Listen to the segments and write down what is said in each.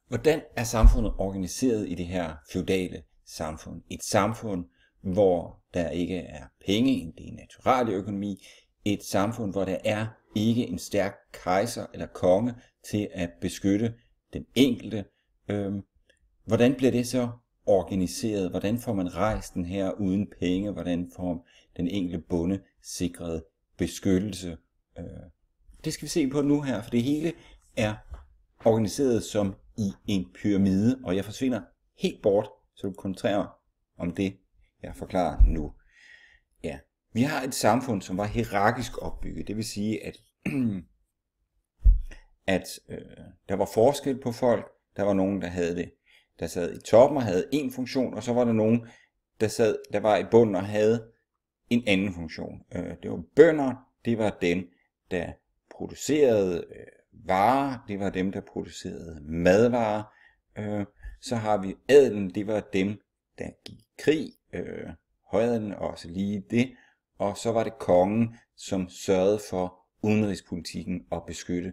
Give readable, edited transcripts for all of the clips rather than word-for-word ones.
Hvordan er samfundet organiseret i det her feudale samfund? Et samfund, hvor der ikke er penge, en del naturalieøkonomi. Et samfund, hvor der er ikke en stærk kejser eller konge til at beskytte den enkelte. Hvordan bliver det så organiseret? Hvordan får man rejst den her uden penge? Hvordan får den enkelte bonde sikret beskyttelse? Det skal vi se på nu her, for det hele er organiseret som i en pyramide, og jeg forsvinder helt bort, så du koncentrerer om det, jeg forklarer nu. Ja, vi har et samfund, som var hierarkisk opbygget, det vil sige, at der var forskel på folk. Der var nogen, der sad i toppen og havde en funktion, og så var der nogen, der var i bunden og havde en anden funktion. Det var bønder, det var dem, der producerede varer, det var dem, der producerede madvarer. Så har vi adelen, det var dem, der gik i krig, højadelen også lige det. Og så var det kongen, som sørgede for udenrigspolitikken og beskytte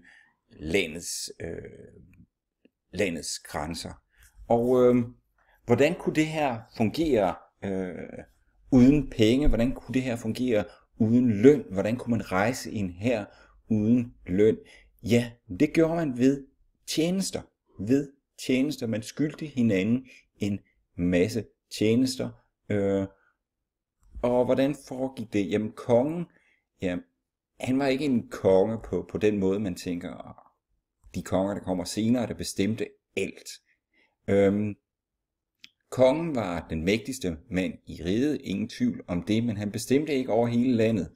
landets grænser. Og hvordan kunne det her fungere uden penge? Hvordan kunne det her fungere uden løn? Hvordan kunne man rejse en hær uden løn? Ja, det gjorde man ved tjenester. Man skyldte hinanden en masse tjenester. Og hvordan foregik det? Jamen kongen, han var ikke en konge på den måde, man tænker, de konger, der kommer senere, der bestemte alt. Kongen var den mægtigste mand i riget, ingen tvivl om det, men han bestemte ikke over hele landet.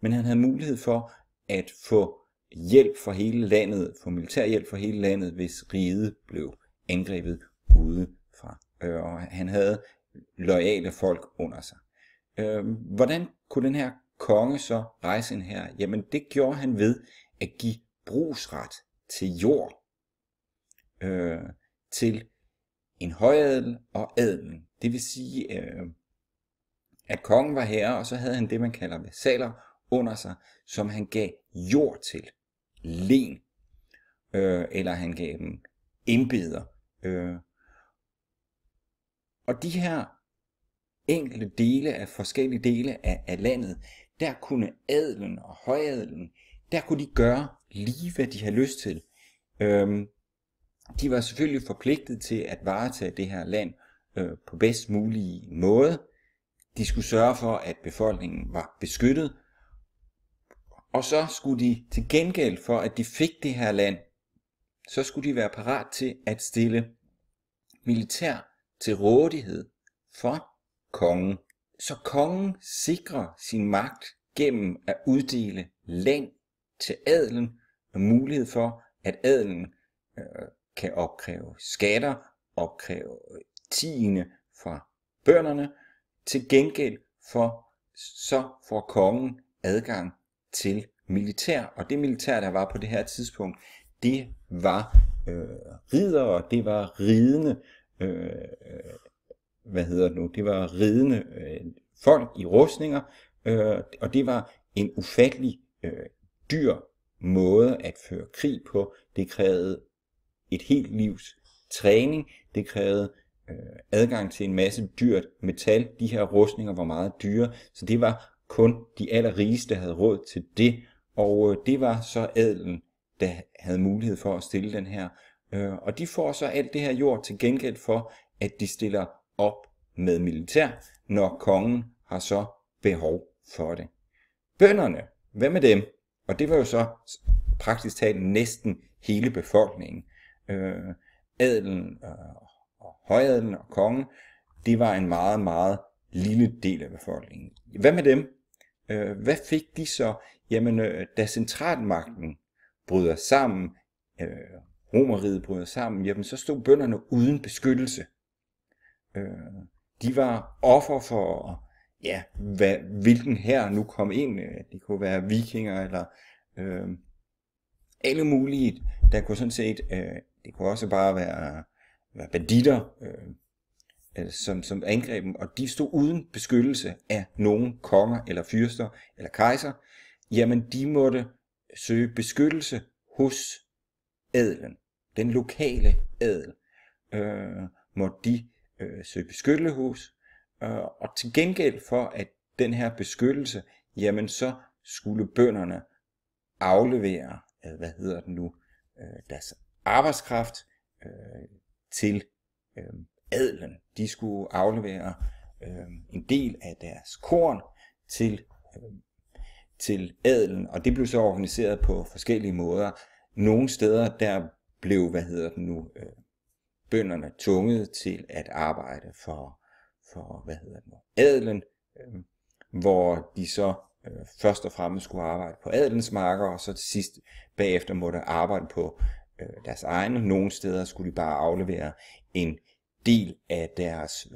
Men han havde mulighed for at få hjælp for hele landet, få militær hjælp for hele landet, hvis riget blev angrebet udefra. Og han havde loyale folk under sig. Hvordan kunne den her konge så rejse en hær? Jamen det gjorde han ved at give brugsret til jord til en højadel og adelen. Det vil sige, at kongen var herre, og så havde han det, man kalder vasaller under sig, som han gav jord til, len, eller han gav dem embeder. Og de her enkelte dele af forskellige dele af landet, der kunne adelen og højadelen, der kunne de gøre lige hvad de havde lyst til. De var selvfølgelig forpligtet til at varetage det her land på bedst mulige måde. De skulle sørge for, at befolkningen var beskyttet. Og så skulle de til gengæld for, at de fik det her land, så skulle de være parat til at stille militær til rådighed for kongen. Så kongen sikrer sin magt gennem at uddele land til adelen, og mulighed for, at adelen kan opkræve skatter, opkræve tiende fra bønderne. Til gengæld så får kongen adgang til militær, og det militær, der var på det her tidspunkt, det var riddere, det var ridende, det var ridende folk i rustninger, og det var en ufattelig dyr måde at føre krig på. Det krævede et helt livs træning, det krævede adgang til en masse dyrt metal. De her rustninger var meget dyre, så det var kun de allerrigeste, der havde råd til det, og det var så adelen, der havde mulighed for at stille den her. Og de får så alt det her jord til gengæld for, at de stiller op med militær, når kongen har så behov for det. Bønderne, hvad med dem? Og det var jo så praktisk talt næsten hele befolkningen. Adelen og højadelen og kongen, det var en meget, meget lille del af befolkningen. Hvad med dem? Hvad fik de så? Jamen, da centralmagten bryder sammen, Romerriget bryder sammen, jamen, så stod bønderne uden beskyttelse. De var offer for, hvilken hær nu kom ind. Det kunne være vikinger eller alle mulige. Der kunne sådan set, det kunne også bare være banditter, som angreb dem, og de stod uden beskyttelse af nogen konger eller fyrster eller kejser. Jamen, de måtte søge beskyttelse hos adelen. den lokale adel, måtte de søge beskyttelse hos, og til gengæld for at den her beskyttelse, jamen så skulle bønderne aflevere, deres arbejdskraft til adelen. De skulle aflevere en del af deres korn til adelen, og det blev så organiseret på forskellige måder. Nogle steder der blev, bønderne tvunget til at arbejde for adelen, hvor de så først og fremmest skulle arbejde på adelens marker, og så til sidst bagefter måtte arbejde på deres egne. Nogle steder skulle de bare aflevere en del af deres,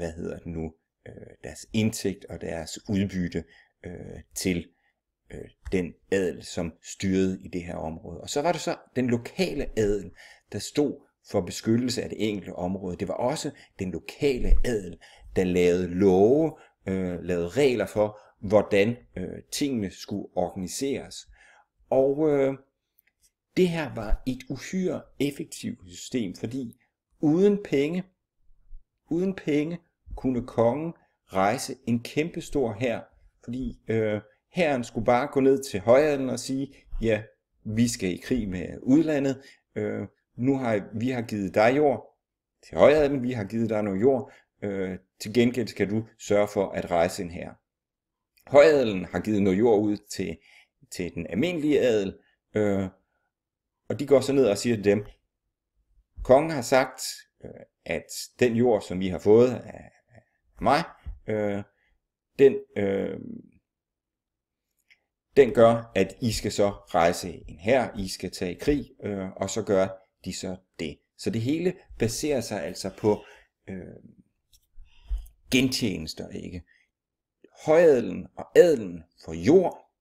deres indtægt og deres udbytte til den adel, som styrede i det her område. Og så var det så den lokale adel, der stod for beskyttelse af det enkelte område. Det var også den lokale adel, der lavede love, lavede regler for, hvordan tingene skulle organiseres. Og det her var et uhyre effektivt system, fordi uden penge kunne kongen rejse en kæmpestor hær, fordi hæren skulle bare gå ned til højadelen og sige, ja, vi skal i krig med udlandet, vi har givet dig jord til højadelen, vi har givet dig noget jord, til gengæld skal du sørge for at rejse en hær. Højadelen har givet noget jord ud til den almindelige adel, og de går så ned og siger til dem, kongen har sagt, at den jord, som vi har fået af mig, den gør, at I skal så rejse en hær, I skal tage i krig, og så gør de så det. Så det hele baserer sig altså på gentjenester, ikke? Højadelen og adelen får jord,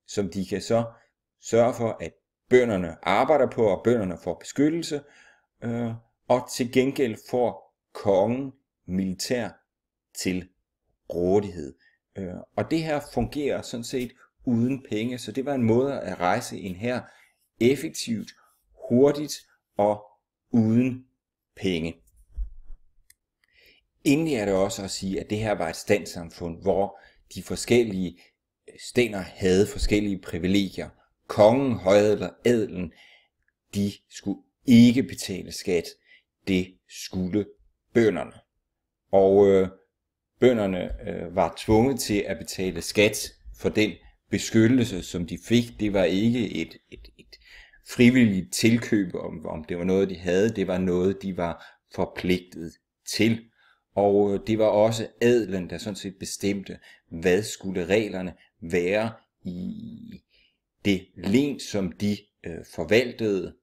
som de kan så sørge for, at bønderne arbejder på, og bønderne får beskyttelse, og til gengæld får kongen militær til rådighed. Og det her fungerer sådan set uden penge, så det var en måde at rejse en hær effektivt, hurtigt og uden penge. Endelig er det også at sige, at det her var et standssamfund, hvor de forskellige stænder havde forskellige privilegier. Kongen, højadelen og adelen, de skulle ikke betale skat. Det skulle bønderne. Og bønderne var tvunget til at betale skat for den beskyttelse, som de fik. Det var ikke et frivilligt tilkøb, om det var noget, de havde. Det var noget, de var forpligtet til. Og det var også adelen, der sådan set bestemte, hvad skulle reglerne være i det len, som de forvaltede.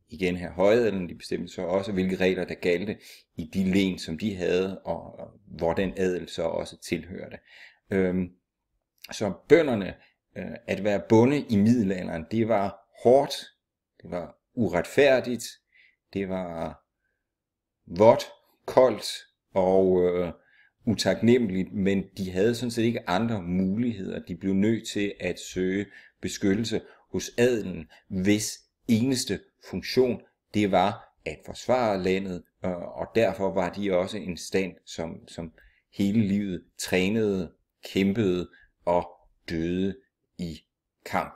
Igen her højadelen, de bestemte så også, hvilke regler der galte i de len, som de havde, og hvor den adel så også tilhørte. Så bønderne, at være bonde i middelalderen, det var hårdt, det var uretfærdigt, det var vådt, koldt og utaknemmeligt, men de havde sådan set ikke andre muligheder. De blev nødt til at søge beskyttelse hos adelen, hvis eneste funktion det var at forsvare landet, og derfor var de også en stand, som hele livet trænede, kæmpede og døde i kamp.